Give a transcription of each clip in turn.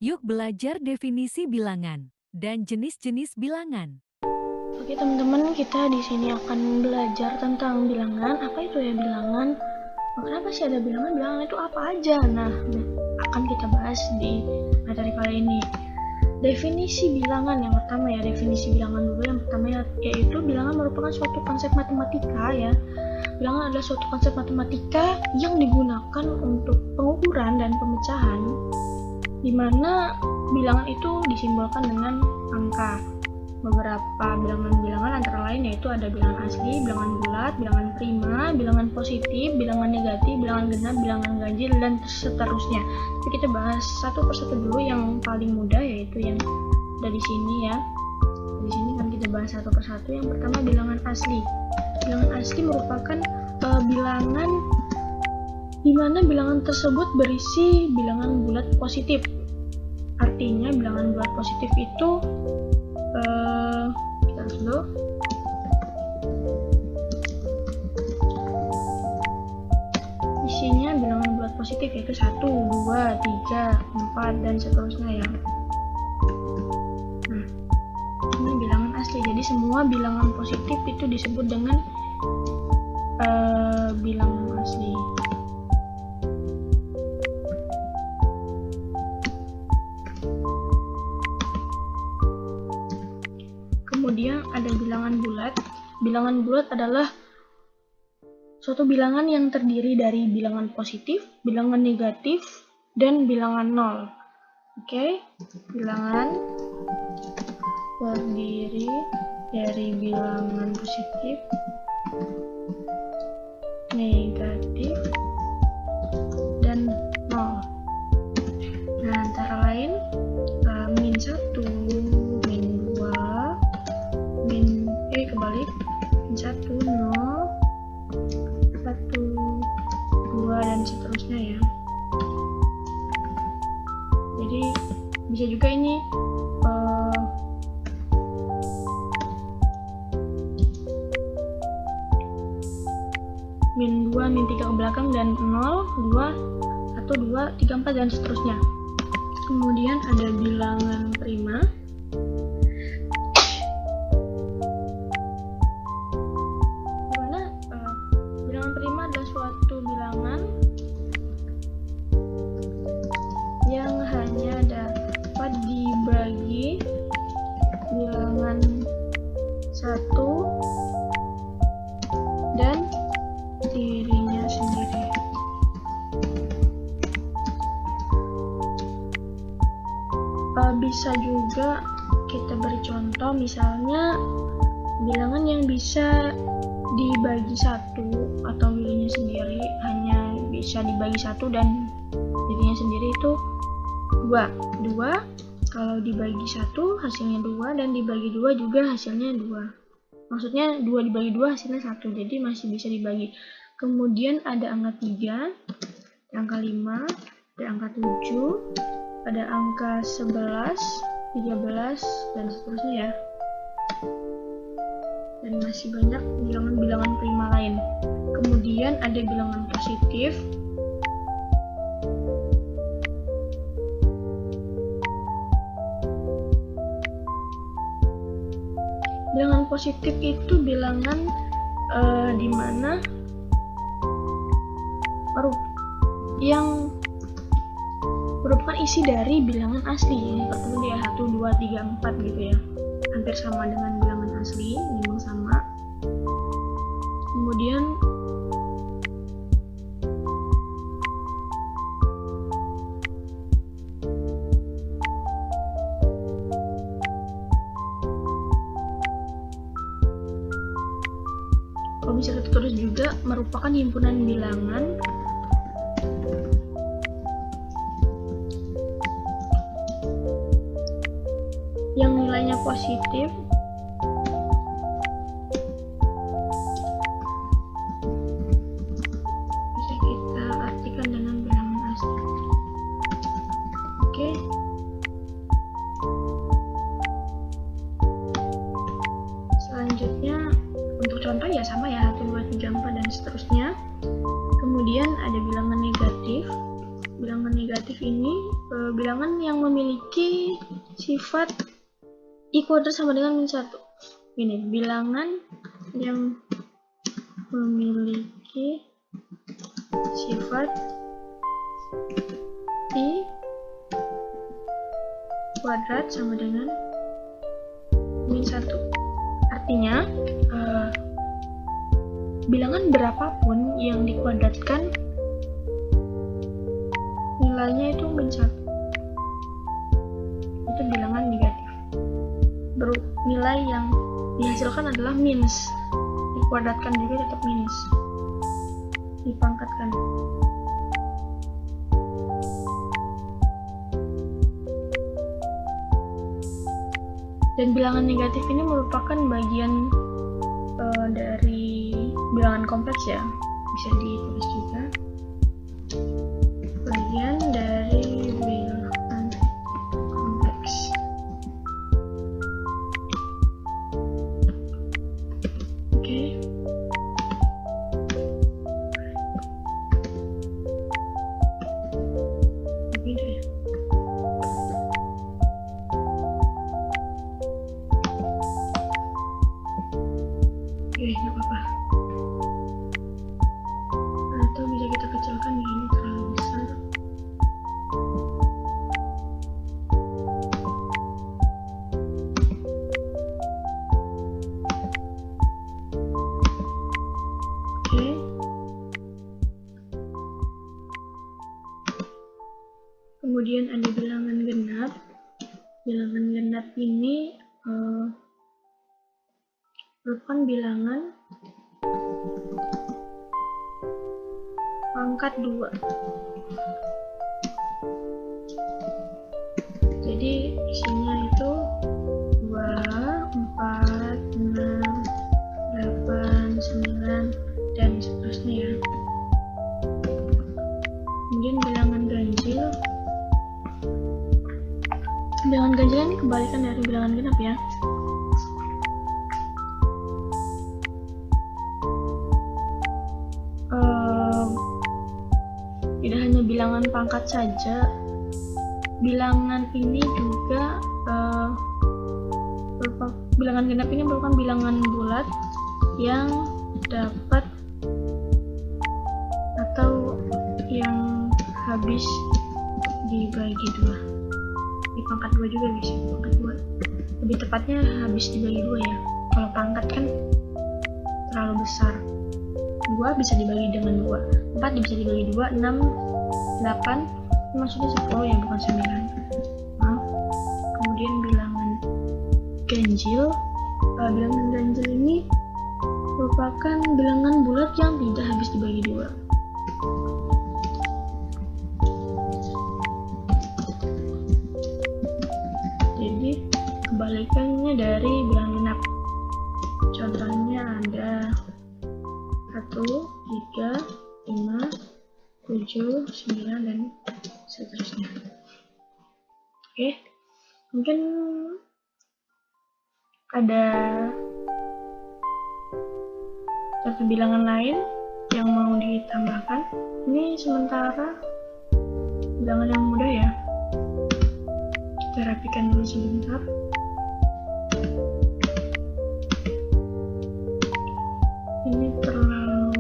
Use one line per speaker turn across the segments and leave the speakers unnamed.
Yuk belajar definisi bilangan dan jenis-jenis bilangan.
Oke teman-teman, kita di sini akan belajar tentang bilangan. Apa itu ya bilangan? Kenapa sih ada bilangan? Bilangan itu apa aja? Nah, akan kita bahas di materi kali ini. Definisi bilangan yang pertama ya, definisi bilangan dulu yang pertama yaitu bilangan merupakan suatu konsep matematika ya. Bilangan adalah suatu konsep matematika yang digunakan untuk pengukuran dan pemecahan, di mana bilangan itu disimbolkan dengan angka. Beberapa bilangan-bilangan antara lain yaitu ada bilangan asli, bilangan bulat, bilangan prima, bilangan positif, bilangan negatif, bilangan genap, bilangan ganjil, dan seterusnya. Tapi kita bahas satu persatu dulu yang paling mudah yaitu yang dari sini ya. Di sini kan kita bahas satu persatu. Yang pertama bilangan asli. Bilangan asli merupakan bilangan di mana bilangan tersebut berisi bilangan bulat positif. Artinya bilangan bulat positif itu kita harus dulu isinya bilangan bulat positif yaitu 1, 2, 3, 4 dan seterusnya ya. Nah, ini bilangan asli. Jadi semua bilangan positif itu disebut dengan bilangan asli. Kemudian ada bilangan bulat. Bilangan bulat adalah suatu bilangan yang terdiri dari bilangan positif, bilangan negatif, dan bilangan nol. Oke, bilangan terdiri dari bilangan positif, negatif, dan nol. Nah, antara lain min 1, min 2, min 1, 0, 1, 2, dan seterusnya ya. Jadi bisa juga ini min 2, min 3 ke belakang, dan 0, 2, 1, 2, 3, 4, dan seterusnya. Kemudian ada bilangan prima. Bilangan prima adalah suatu bilangan yang hanya dapat dibagi bilangan 1 dan dirinya sendiri. Bisa juga kita beri contoh, misalnya bilangan yang bisa dibagi 1 atau dirinya sendiri hanya bisa dibagi 1 dan dirinya sendiri itu 2. 2 kalau dibagi 1 hasilnya 2 dan dibagi 2 juga hasilnya 2. Maksudnya 2 dibagi 2 hasilnya 1, jadi masih bisa dibagi. Kemudian ada angka 3, ada angka 5, ada angka 7, ada angka 11, 13, dan seterusnya ya. Dan masih banyak bilangan-bilangan prima lain. Kemudian ada bilangan positif. Bilangan positif itu bilangan di mana yang merupakan isi dari bilangan asli. Pertama dia 1, 2, 3, 4 gitu ya. Hampir sama dengan bilangan asli, memang sama. Kemudian kalau bisa kita tulis juga merupakan himpunan bilangan yang nilainya positif bisa kita artikan dengan bilangan asli. Oke. Selanjutnya untuk contoh ya sama ya, 1, 2, 3, 4 dan seterusnya. Kemudian ada bilangan negatif. Bilangan negatif ini bilangan yang memiliki sifat I kuadrat sama dengan min 1. Ini bilangan yang memiliki sifat I kuadrat sama dengan min 1. Artinya bilangan berapapun yang dikuadratkan nilainya itu min 1. Itu bilangan negatif. Nilai yang dihasilkan adalah minus. Dikuadratkan juga tetap minus. Dipangkatkan. Dan bilangan negatif ini merupakan bagian dari bilangan kompleks ya, bisa ditulis juga bagian dari bilangan kompleks. Oke. Begitu ya. Nggak apa-apa. Atau bisa kita kecilkan ya, ini terlalu besar. Oke. Kemudian ada bilangan genap. Bilangan genap ini merupakan bilangan pangkat 2. Jadi isinya itu 2, 4, 6, 8, 9 dan seterusnya ya. Kemudian bilangan ganjil. Bilangan ganjil ini kebalikan dari bilangan genap ya. Tidak hanya bilangan pangkat saja, bilangan ini juga bilangan genap ini merupakan bilangan bulat yang dapat atau yang habis dibagi 2. Di pangkat 2 juga bisa, pangkat 2. Lebih tepatnya habis dibagi 2 ya. Kalau pangkat kan terlalu besar. 2 bisa dibagi dengan 2, 4 bisa dibagi 2, 6, 8, maksudnya 10 ya, bukan 9. Kemudian bilangan ganjil. Bilangan ganjil ini merupakan bilangan bulat yang tidak habis dibagi 2. Jadi kebalikannya dari bilangan genap. Contohnya ada 1, 3, 5, 7, 9 dan seterusnya. Oke, mungkin ada satu bilangan lain yang mau ditambahkan. Ini sementara bilangan yang mudah ya. Kita rapikan dulu sebentar. Ini terlalu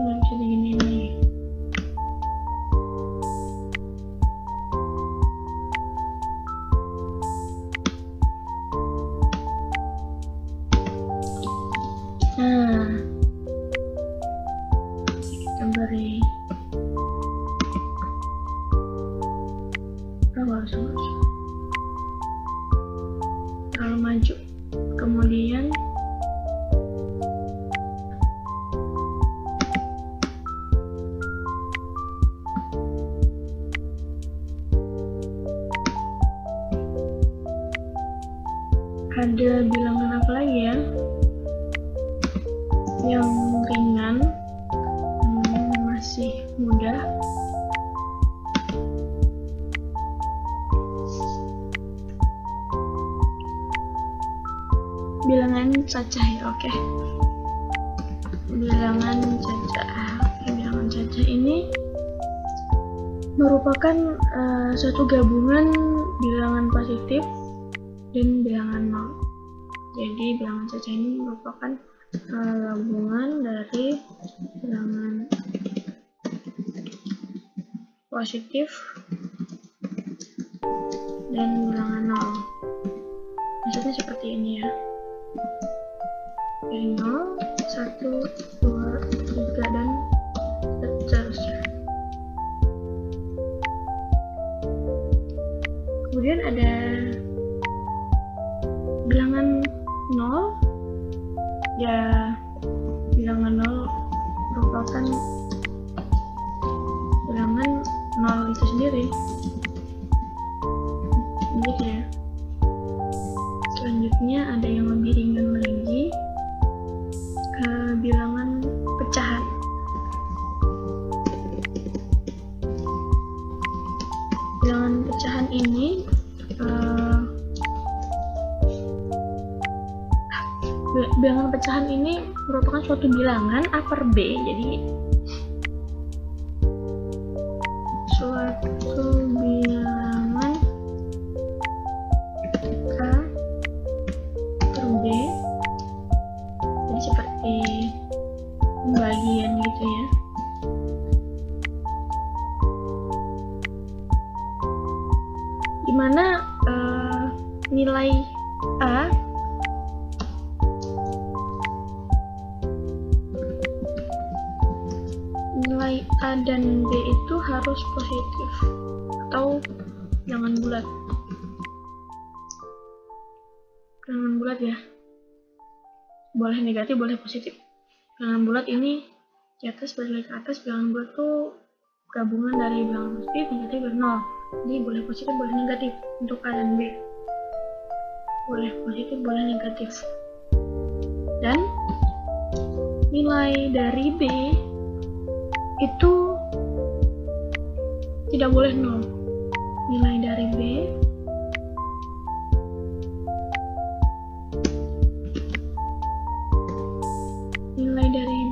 nggak bisa diginiin lagi. Nah, kita beri nggak usah terlalu maju. Kemudian ada bilangan apa lagi ya yang ringan, masih mudah. Bilangan cacah ya, oke. Bilangan cacah. Bilangan cacah ini merupakan suatu gabungan bilangan positif dan bilangan nol. Jadi bilangan cacah ini merupakan gabungan dari bilangan positif dan bilangan nol. Maksudnya seperti ini ya. Dari 0, 1, 2, 3, dan seterusnya. Kemudian ada bilangan 0. Ya, bilangan 0 merupakan bilangan 0 itu sendiri. Begitu ya. Selanjutnya ada yang lebih ringan lagi, bilangan pecahan. Bilangan pecahan ini bilangan pecahan ini merupakan suatu bilangan upper B. Jadi suatu bilangan A per B. Jadi seperti pembagian gitu ya. Dimana nilai A dan B itu harus positif atau bilangan bulat. Bilangan bulat ya. Boleh negatif, boleh positif. Bilangan bulat ini di atas balik ke atas. Bilangan bulat tuh gabungan dari bilangan positif, negatif, dan nol. Jadi boleh positif, boleh negatif untuk A dan B. Boleh positif, boleh negatif. Dan nilai dari B itu tidak boleh nol. Nilai dari B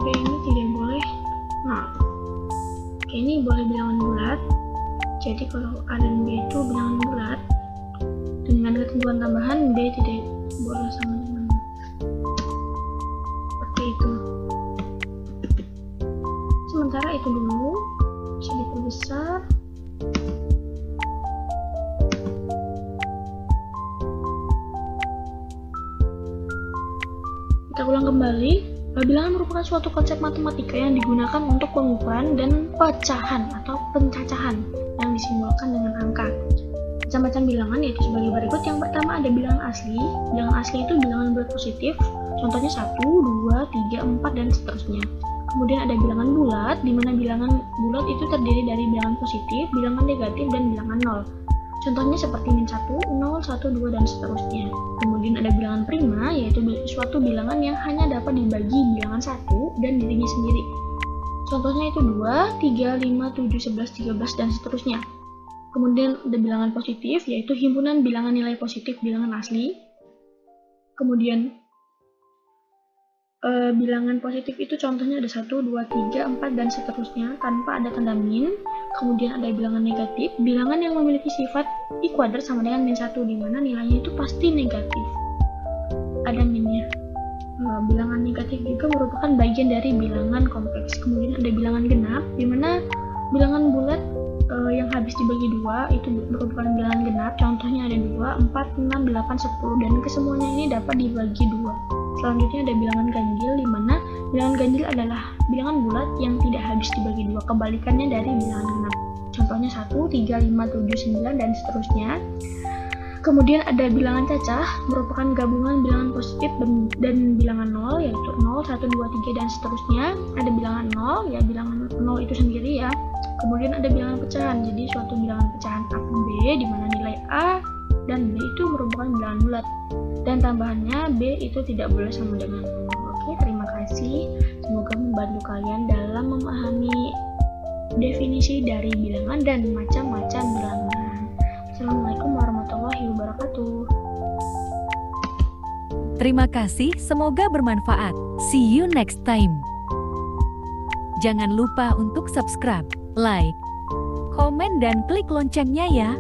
ini tidak boleh nol. Oke, ini boleh bilangan bulat. Jadi kalau A dan B itu bilangan bulat, dengan ketentuan tambahan B tidak boleh sama dengan nol. Seperti itu. Sementara itu dulu bisa diperbesar. Kita ulang kembali. Bilangan merupakan suatu konsep matematika yang digunakan untuk pengukuran dan pecahan atau pencacahan yang disimbolkan dengan angka. Macam-macam bilangan yaitu sebagai berikut. Yang pertama ada bilangan asli. Bilangan asli itu bilangan bulat positif. Contohnya 1, 2, 3, 4, dan seterusnya. Kemudian ada bilangan bulat, di mana bilangan bulat itu terdiri dari bilangan positif, bilangan negatif, dan bilangan nol. Contohnya seperti min 1, 0, 1, 2, dan seterusnya. Kemudian ada bilangan prima, yaitu suatu bilangan yang hanya dapat dibagi bilangan 1 dan dirinya sendiri. Contohnya itu 2, 3, 5, 7, 11, 13, dan seterusnya. Kemudian ada bilangan positif, yaitu himpunan bilangan nilai positif bilangan asli. Kemudian bilangan positif itu contohnya ada 1, 2, 3, 4, dan seterusnya tanpa ada tanda min. Kemudian ada bilangan negatif, bilangan yang memiliki sifat I kuadrat sama dengan min 1, di mana nilainya itu pasti negatif. Ada minnya. Bilangan negatif juga merupakan bagian dari bilangan kompleks. Kemudian ada bilangan genap, di mana bilangan bulat yang habis dibagi 2 itu merupakan bilangan genap. Contohnya ada 2, 4, 6, 8, 10, dan kesemuanya ini dapat dibagi 2. Selanjutnya ada bilangan ganjil, di mana bilangan ganjil adalah bilangan bulat yang tidak habis dibagi 2, kebalikannya dari bilangan genap. Contohnya 1, 3, 5, 7, 9, dan seterusnya. Kemudian ada bilangan cacah, merupakan gabungan bilangan positif dan bilangan nol, yaitu 0, 1, 2, 3, dan seterusnya. Ada bilangan nol, ya bilangan nol itu sendiri ya. Kemudian ada bilangan pecahan, jadi suatu bilangan pecahan A per B, di mana nilai A dan B itu merupakan bilangan bulat. Dan tambahannya B itu tidak boleh sama dengan 0. Oke, terima kasih. Semoga membantu kalian dalam memahami definisi dari bilangan dan macam-macam bilangan. Assalamualaikum warahmatullahi wabarakatuh.
Terima kasih, semoga bermanfaat. See you next time. Jangan lupa untuk subscribe, like, komen dan klik loncengnya ya.